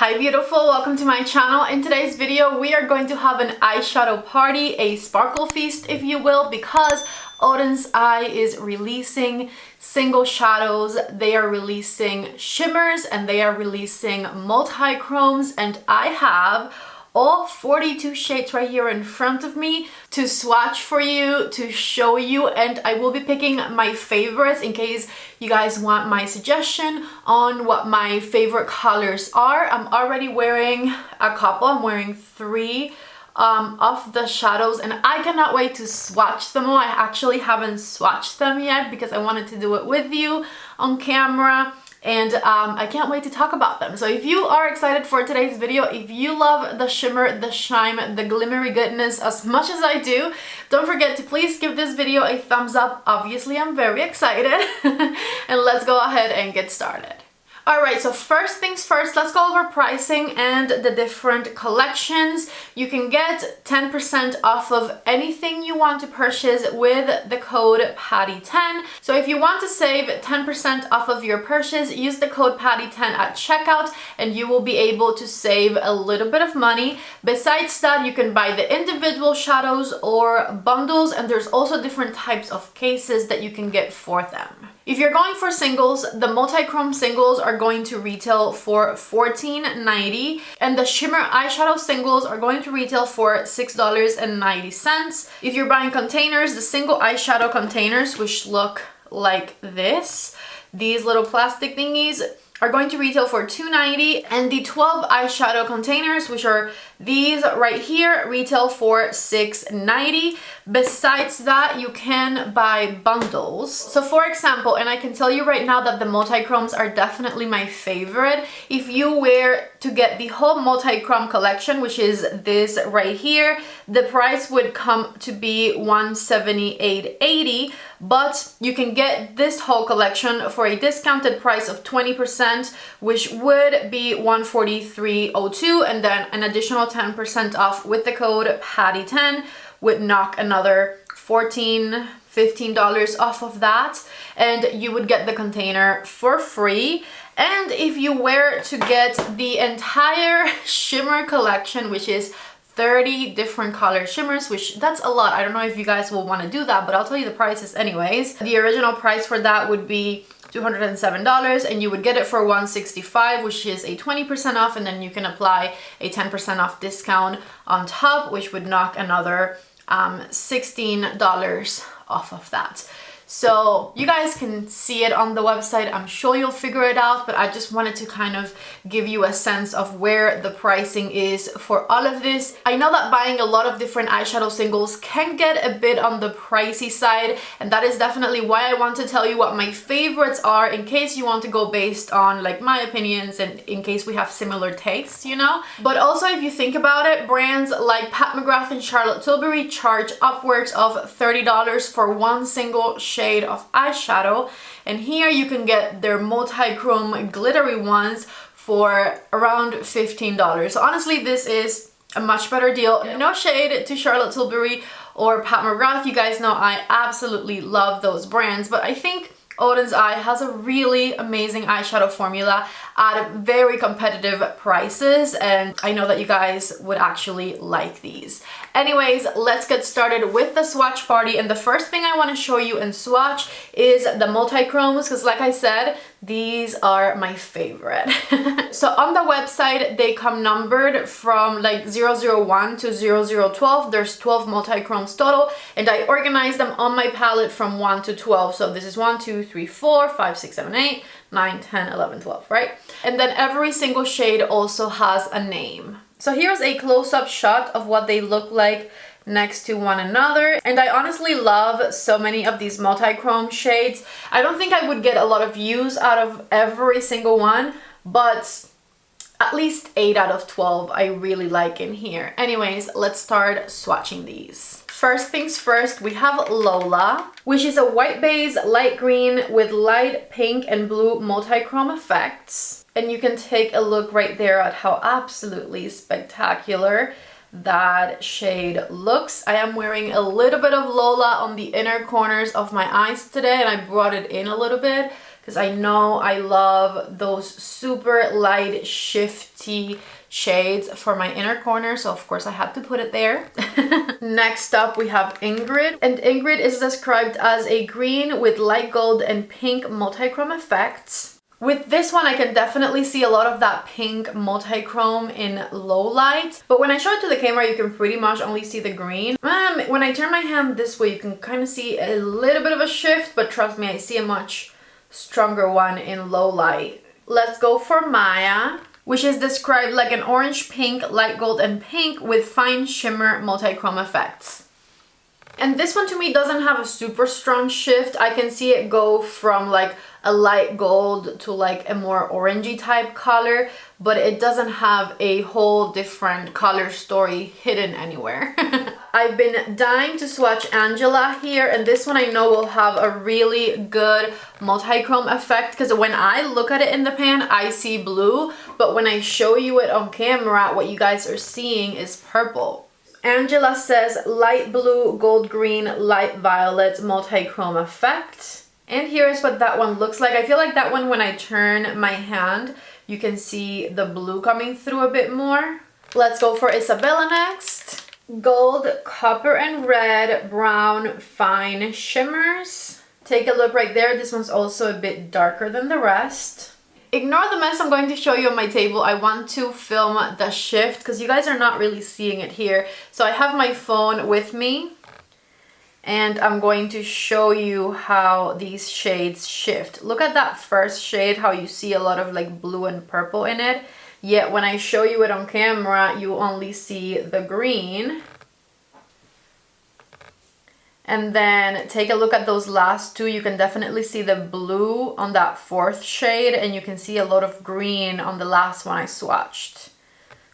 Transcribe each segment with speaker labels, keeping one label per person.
Speaker 1: Hi beautiful, welcome to my channel. In today's video we are going to have an eyeshadow party, a sparkle feast if you will, because Oden'S is releasing single shadows, they are releasing shimmers, and they are releasing multi-chromes, and I have all 42 shades right here in front of me to swatch for you, to show you, and I will be picking my favorites in case you guys want my suggestion on what my favorite colors are. I'm already wearing a couple. I'm wearing three of the shadows and I cannot wait to swatch them all. I actually haven't swatched them yet because I wanted to do it with you on camera. And I can't wait to talk about them. So if you are excited for today's video, if you love the shimmer, the shine, the glimmery goodness as much as I do, don't forget to please give this video a thumbs up. Obviously, I'm very excited. And let's go ahead and get started. Alright, so first things first, let's go over pricing and the different collections. You can get 10% off of anything you want to purchase with the code PATTY10. So if you want to save 10% off of your purchase, use the code PATTY10 at checkout and you will be able to save a little bit of money. Besides that, you can buy the individual shadows or bundles, and there's also different types of cases that you can get for them. If you're going for singles, the multi-chrome singles are going to retail for $14.90 and the shimmer eyeshadow singles are going to retail for $6.90. If you're buying containers, the single eyeshadow containers, which look like this, these little plastic thingies, are going to retail for $2.90, and the 12 eyeshadow containers, which are these right here, retail for $6.90. Besides that, you can buy bundles. So for example, and I can tell you right now that the multi-chromes are definitely my favorite. If you were to get the whole multi-chrome collection, which is this right here, the price would come to be $178.80, but you can get this whole collection for a discounted price of 20%, which would be $143.02, and then an additional 10% off with the code PATTY10 would knock another $15 off of that, and you would get the container for free. And if you were to get the entire shimmer collection, which is 30 different color shimmers, which that's a lot. I don't know if you guys will want to do that, but I'll tell you the prices anyways. The original price for that would be $207 and you would get it for $165, which is a 20% off, and then you can apply a 10% off discount on top, which would knock another $16 off of that. So you guys can see it on the website. I'm sure you'll figure it out, but I just wanted to kind of give you a sense of where the pricing is for all of this. I know that buying a lot of different eyeshadow singles can get a bit on the pricey side, and that is definitely why I want to tell you what my favorites are in case you want to go based on like my opinions and in case we have similar tastes, you know? But also if you think about it, brands like Pat McGrath and Charlotte Tilbury charge upwards of $30 for one single shade of eyeshadow, and here you can get their multi-chrome glittery ones for around $15. So honestly, this is a much better deal. No shade to Charlotte Tilbury or Pat McGrath, you guys know I absolutely love those brands, but I think Oden'S has a really amazing eyeshadow formula at very competitive prices, and I know that you guys would actually like these. Anyways, let's get started with the swatch party, and the first thing I want to show you and swatch is the multi-chromes, because like I said, these are my favorite. So on the website, they come numbered from like 001 to 0012. There's 12 multi-chromes total, and I organized them on my palette from 1 to 12. So this is 1, 2, 3, 4, 5, 6, 7, 8, 9, 10, 11, 12, right? And then every single shade also has a name. So here's a close-up shot of what they look like next to one another, and I honestly love so many of these multi-chrome shades. I don't think I would get a lot of use out of every single one, but at least 8 out of 12 I really like in here. Anyways, let's start swatching these. First things first, we have LOLA, which is a white base, light green with light pink and blue multi-chrome effects. And you can take a look right there at how absolutely spectacular that shade looks. I am wearing a little bit of LOLA on the inner corners of my eyes today, and I brought it in a little bit because I know I love those super light shifty shades for my inner corner, so of course I had to put it there. Next up we have Ingrid, and Ingrid is described as a green with light gold and pink multichrome effects. With this one, I can definitely see a lot of that pink multichrome in low light, but when I show it to the camera, you can pretty much only see the green. When I turn my hand this way, you can kind of see a little bit of a shift, but trust me, I see a much stronger one in low light. Let's go for Maya, which is described like an orange, pink, light gold, and pink with fine shimmer multichrome effects. And this one to me doesn't have a super strong shift. I can see it go from like a light gold to like a more orangey type color, but it doesn't have a whole different color story hidden anywhere. I've been dying to swatch Angela here, and this one I know will have a really good multichrome effect, because when I look at it in the pan, I see blue, but when I show you it on camera, what you guys are seeing is purple. Angela says light blue, gold green, light violet multichrome effect. And here's what that one looks like. I feel like that one, when I turn my hand, you can see the blue coming through a bit more. Let's go for Isabella next. Gold, copper and red, brown, fine shimmers. Take a look right there. This one's also a bit darker than the rest. Ignore the mess I'm going to show you on my table. I want to film the shift because you guys are not really seeing it here. So I have my phone with me and I'm going to show you how these shades shift. Look at that first shade, how you see a lot of like blue and purple in it. Yet when I show you it on camera, you only see the green. And then take a look at those last two. You can definitely see the blue on that fourth shade, and you can see a lot of green on the last one I swatched.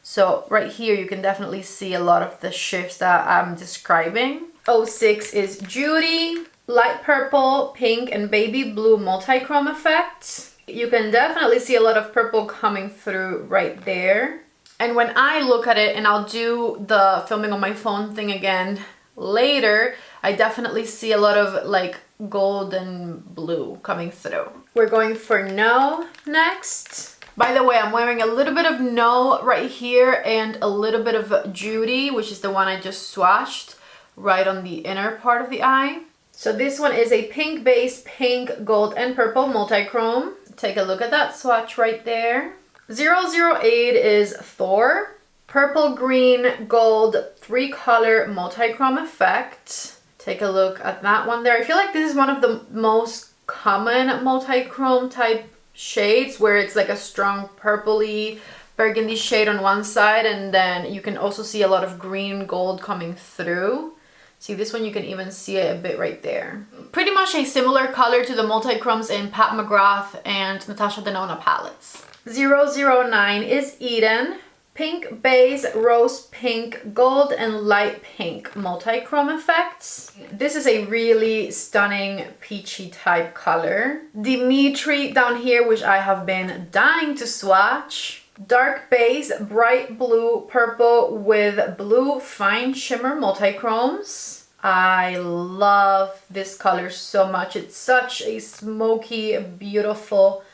Speaker 1: So right here, you can definitely see a lot of the shifts that I'm describing. 06 is Judy, light purple, pink, and baby blue multichrome effects. You can definitely see a lot of purple coming through right there. And when I look at it, and I'll do the filming on my phone thing again later, I definitely see a lot of like gold and blue coming through. We're going for No next. By the way, I'm wearing a little bit of No right here and a little bit of Judy, which is the one I just swatched right on the inner part of the eye. So this one is a pink base, pink, gold, and purple multichrome. Take a look at that swatch right there. 008 is Thor. Purple, green, gold, 3-color multichrome effect. Take a look at that one there. I feel like this is one of the most common multichrome type shades, where it's like a strong purpley burgundy shade on one side, and then you can also see a lot of green gold coming through. See, this one you can even see it a bit right there. Pretty much a similar color to the multichromes in Pat McGrath and Natasha Denona palettes. 009 is Eden. Pink base, rose pink, gold, and light pink multichrome effects. This is a really stunning peachy type color. Dimitri down here, which I have been dying to swatch. Dark base, bright blue, purple with blue fine shimmer multichromes. I love this color so much. It's such a smoky, beautiful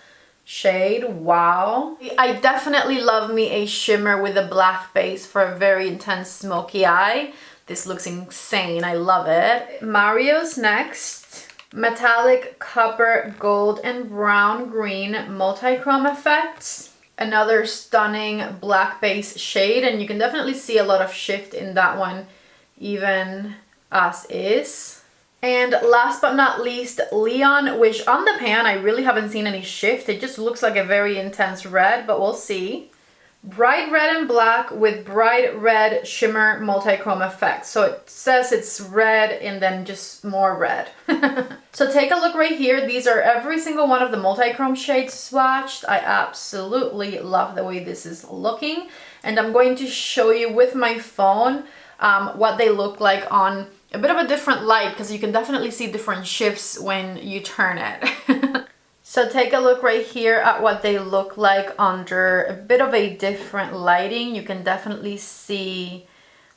Speaker 1: shade. Wow. I definitely love me a shimmer with a black base for a very intense smoky eye. This looks insane. I love it. Mario's next. Metallic, copper, gold, and brown green multichrome effects. Another stunning black base shade, and you can definitely see a lot of shift in that one even as is. And last but not least, Leon, which on the pan, I really haven't seen any shift. It just looks like a very intense red, but we'll see. Bright red and black with bright red shimmer multichrome effect. So it says it's red and then just more red. So take a look right here. These are every single one of the multichrome shades swatched. I absolutely love the way this is looking. And I'm going to show you with my phone what they look like on a bit of a different light, because you can definitely see different shifts when you turn it. So take a look right here at what they look like under a bit of a different lighting. You can definitely see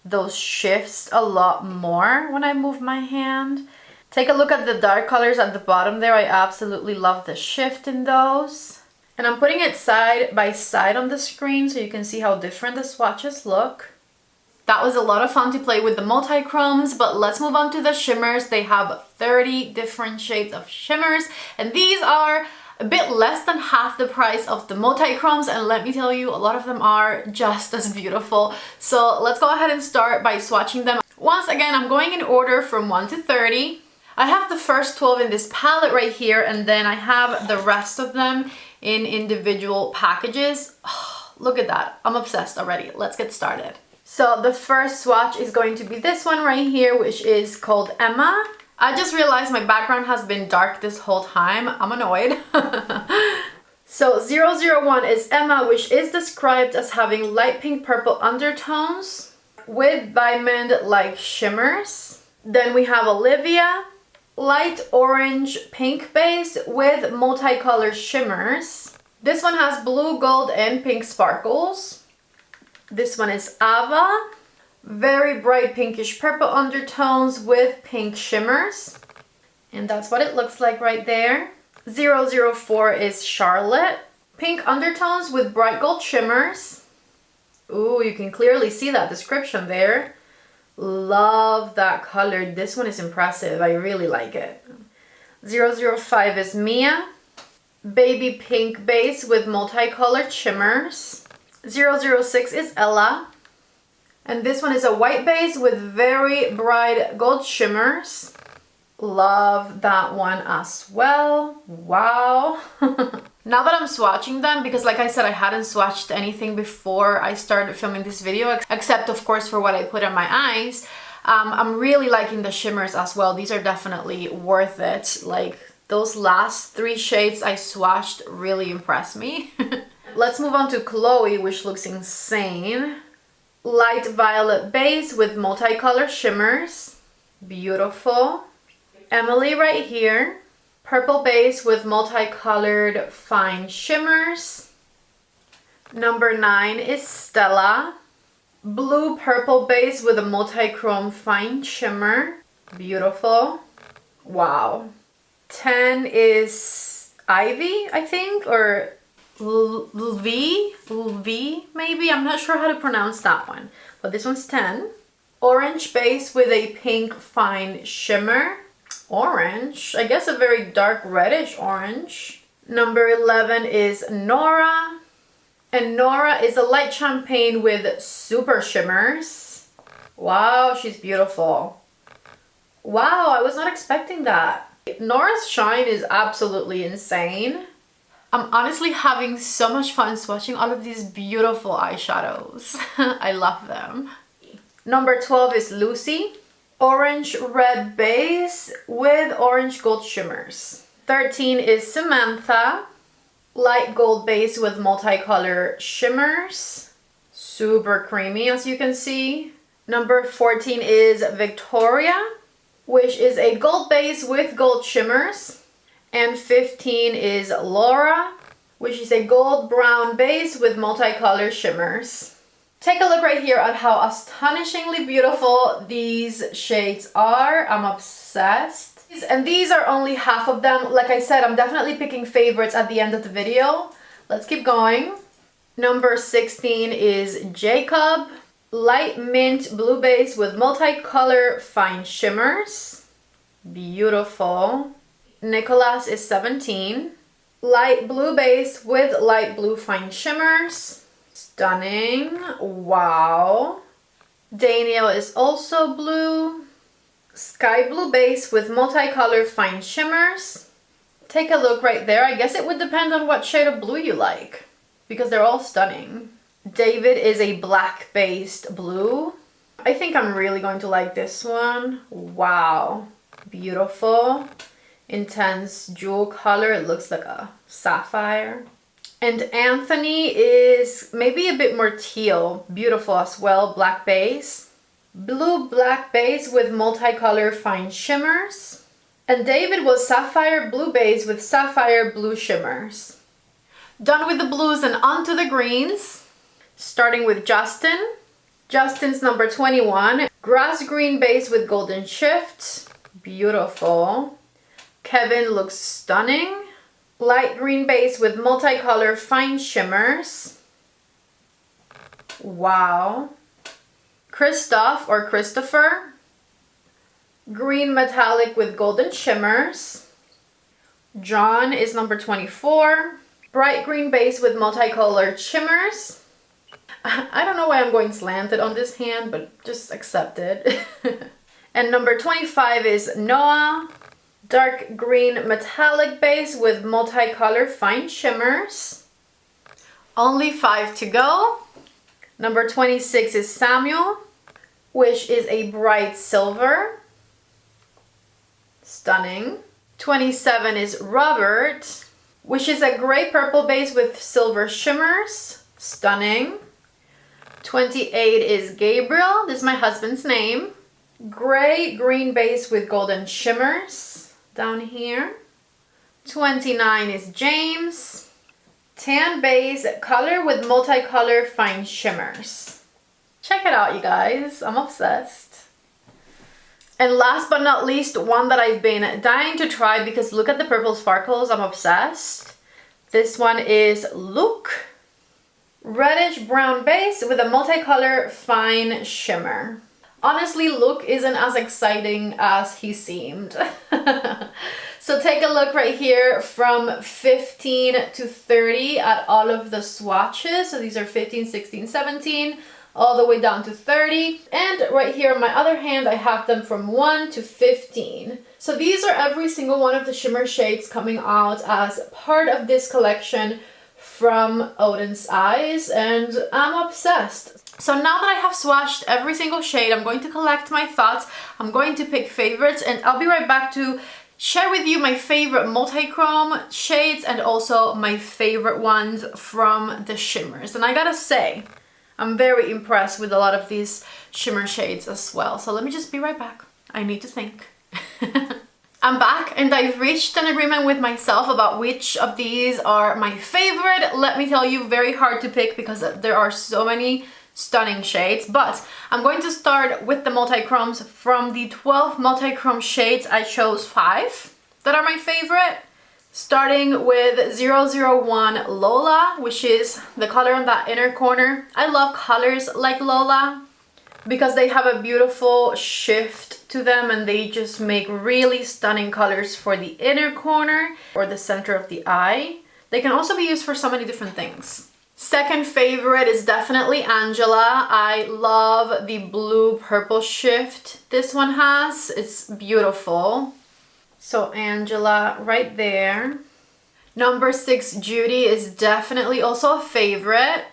Speaker 1: those shifts a lot more when I move my hand. Take a look at the dark colors at the bottom there. I absolutely love the shift in those. And I'm putting it side by side on the screen so you can see how different the swatches look. That was a lot of fun to play with the multi-chromes, but let's move on to the shimmers. They have 30 different shades of shimmers, and these are a bit less than half the price of the multi-chromes, and let me tell you, a lot of them are just as beautiful. So let's go ahead and start by swatching them. Once again, I'm going in order from 1 to 30. I have the first 12 in this palette right here, and then I have the rest of them in individual packages. Oh, look at that. I'm obsessed already. Let's get started. So the first swatch is going to be this one right here, which is called Emma. I just realized my background has been dark this whole time. I'm annoyed. So 001 is Emma, which is described as having light pink purple undertones with diamond-like shimmers. Then we have Olivia, light orange pink base with multicolored shimmers. This one has blue, gold, and pink sparkles. This one is Ava, very bright pinkish purple undertones with pink shimmers. And that's what it looks like right there. 004 is Charlotte, pink undertones with bright gold shimmers. Ooh, you can clearly see that description there. Love that color. This one is impressive. I really like it. 005 is Mia, baby pink base with multicolored shimmers. 006 is Ella, and this one is a white base with very bright gold shimmers. Love that one as well. Wow. Now that I'm swatching them, because like I said, I hadn't swatched anything before I started filming this video, except of course for what I put on my eyes. I'm really liking the shimmers as well. These are definitely worth it. Like those last 3 shades I swatched really impressed me. Let's move on to Chloe, which looks insane. Light violet base with multicolor shimmers. Beautiful. Emily right here. Purple base with multicolored fine shimmers. Number 9 is Stella. Blue purple base with a multichrome fine shimmer. Beautiful. Wow. 10 is Ivy, I think, or V maybe. I'm not sure how to pronounce that one, but this one's 10. Orange base with a pink fine shimmer. Orange, I guess a very dark reddish orange. Number 11 is Nora, and Nora is a light champagne with super shimmers. Wow, she's beautiful. Wow, I was not expecting that. Nora's shine is absolutely insane. I'm honestly having so much fun swatching all of these beautiful eyeshadows. I love them. Number 12 is Lucy. Orange red base with orange gold shimmers. 13 is Samantha. Light gold base with multicolor shimmers. Super creamy, as you can see. Number 14 is Victoria, which is a gold base with gold shimmers. And 15 is Laura, which is a gold brown base with multicolor shimmers. Take a look right here at how astonishingly beautiful these shades are. I'm obsessed. And these are only half of them. Like I said, I'm definitely picking favorites at the end of the video. Let's keep going. Number 16 is Jacob. Light mint blue base with multicolor fine shimmers. Beautiful. Nicholas is 17. Light blue base with light blue fine shimmers. Stunning. Wow. Daniel is also blue. Sky blue base with multicolored fine shimmers. Take a look right there. I guess it would depend on what shade of blue you like, because they're all stunning. David is a black based blue. I think I'm really going to like this one. Wow. Beautiful. Intense jewel color. It looks like a sapphire. And Anthony is maybe a bit more teal. Beautiful as well. Black base. Blue black base with multicolor fine shimmers. And David was sapphire blue base with sapphire blue shimmers. Done with the blues and on to the greens. Starting with Justin. Justin's number 21. Grass green base with golden shift. beautiful. Kevin looks stunning. Light green base with multicolor fine shimmers. Wow. Christoph or Christopher. Green metallic with golden shimmers. John is number 24. Bright green base with multicolored shimmers. I don't know why I'm going slanted on this hand, but just accept it. And number 25 is Noah. Dark green metallic base with multicolor fine shimmers. Only 5 to go. Number 26 is Samuel, which is a bright silver. Stunning. 27 is Robert, which is a gray purple base with silver shimmers. Stunning. 28 is Gabriel. This is my husband's name. Gray green base with golden shimmers down here. 29 is James. Tan base color with multicolor fine shimmers. Check it out, you guys. I'm obsessed. And last but not least, one that I've been dying to try because look at the purple sparkles. I'm obsessed. This one is Luke. Reddish brown base with a multicolor fine shimmer. Honestly, Luke isn't as exciting as he seemed. So take a look right here from 15 to 30 at all of the swatches. So these are 15, 16, 17, all the way down to 30. And right here on my other hand, I have them from 1 to 15. So these are every single one of the shimmer shades coming out as part of this collection from Oden'S Eyes, and I'm obsessed. So now that I have swatched every single shade, I'm going to collect my thoughts. I'm going to pick favorites, and I'll be right back to share with you my favorite multi-chrome shades and also my favorite ones from the shimmers. And I gotta say, I'm very impressed with a lot of these shimmer shades as well. So let me just be right back. I need to think. I'm back and I've reached an agreement with myself about which of these are my favorite. Let me tell you, very hard to pick because there are so many stunning shades, but I'm going to start with the multi-chromes. From the 12 multi-chrome shades, I chose 5 that are my favorite. Starting with 001 Lola, which is the color on that inner corner. I love colors like Lola because they have a beautiful shift to them and they just make really stunning colors for the inner corner or the center of the eye. They can also be used for so many different things. Second favorite is definitely Angela. I love the blue purple shift this one has. It's beautiful. So Angela right there. Number 6 Judy is definitely also a favorite.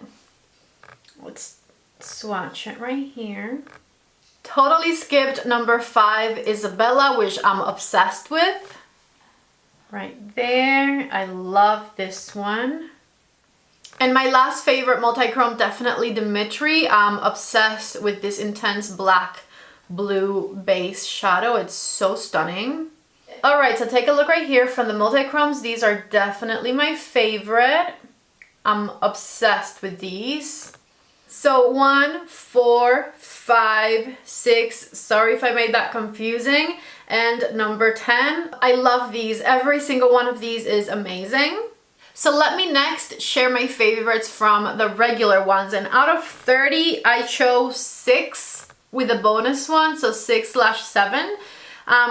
Speaker 1: Let's swatch it right here. Totally skipped number 5 Isabella, which I'm obsessed with. Right there. I love this one. And my last favorite multi-chrome, definitely Dimitri. I'm obsessed with this intense black blue base shadow. It's so stunning. Alright, so take a look right here from the multi-chromes. These are definitely my favorite. I'm obsessed with these. So 1, 4, 5, 6, sorry if I made that confusing, and number 10. I love these. Every single one of these is amazing. So let me next share my favorites from the regular ones, and out of 30 I chose 6 with a bonus one, so 6/7.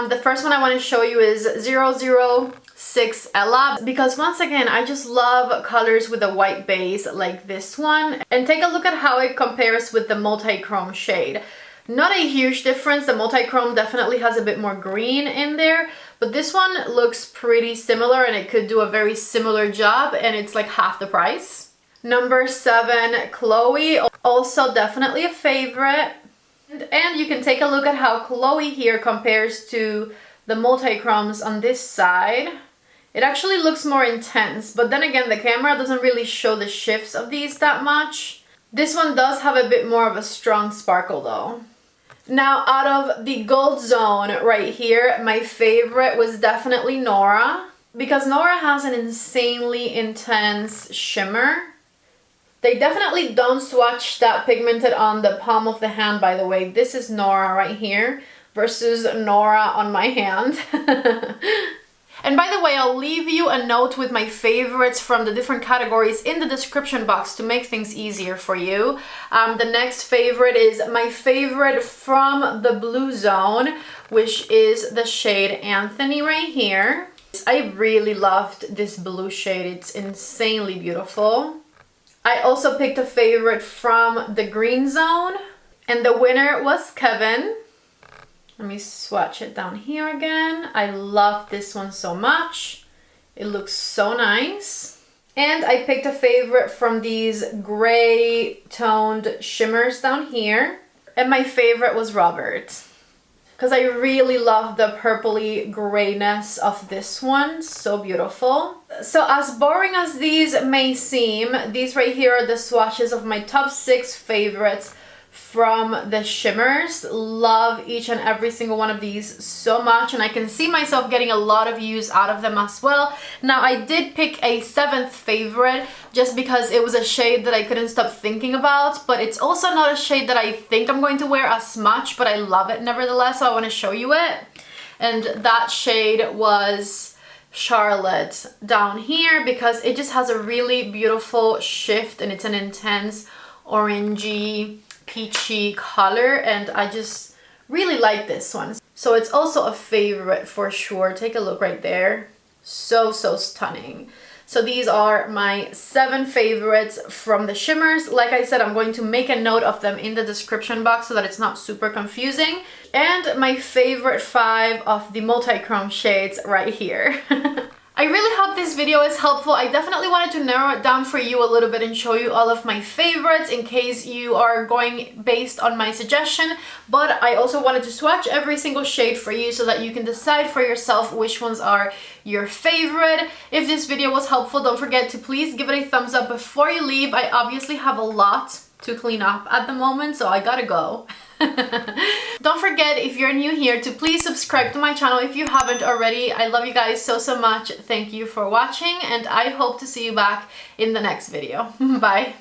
Speaker 1: The first one I want to show you is 006 Ella, because once again I just love colors with a white base like this one. And take a look at how it compares with the multi-chrome shade. Not a huge difference. The multi-chrome definitely has a bit more green in there, but this one looks pretty similar and it could do a very similar job, and it's like half the price. Number 7 Chloe, also definitely a favorite. And you can take a look at how Chloe here compares to the multi-chromes on this side. It actually looks more intense, but then again the camera doesn't really show the shifts of these that much. This one does have a bit more of a strong sparkle though. Now out of the gold zone right here, my favorite was definitely NORA, because NORA has an insanely intense shimmer. They definitely don't swatch that pigmented on the palm of the hand, by the way. This is NORA right here. versus NORA on my hand. And by the way, I'll leave you a note with my favorites from the different categories in the description box to make things easier for you. The next favorite is my favorite from the blue zone, which is the shade Anthony right here. I really loved this blue shade. It's insanely beautiful. I also picked a favorite from the green zone, and the winner was Kevin. Let me swatch it down here again. I love this one so much. It looks so nice. And I picked a favorite from these gray toned shimmers down here. And my favorite was Robert, because I really love the purpley grayness of this one. So beautiful. So as boring as these may seem, these right here are the swatches of my top 6 favorites from the shimmers. Love each and every single one of these so much, and I can see myself getting a lot of use out of them as well. Now I did pick a 7th favorite just because it was a shade that I couldn't stop thinking about, but it's also not a shade that I think I'm going to wear as much, but I love it nevertheless, so I want to show you it. And that shade was Charlotte down here, because it just has a really beautiful shift and it's an intense orangey peachy color, and I just really like this one. So it's also a favorite for sure. Take a look right there. So stunning. So these are my 7 favorites from the shimmers. Like I said, I'm going to make a note of them in the description box so that it's not super confusing. And my favorite 5 of the multichrome shades right here. I really hope this video is helpful. I definitely wanted to narrow it down for you a little bit and show you all of my favorites in case you are going based on my suggestion, but I also wanted to swatch every single shade for you so that you can decide for yourself which ones are your favorite. If this video was helpful, don't forget to please give it a thumbs up before you leave. I obviously have a lot to clean up at the moment, so I gotta go. Don't forget, if you're new here, to please subscribe to my channel if you haven't already. I love you guys so much. Thank you for watching, and I hope to see you back in the next video. Bye.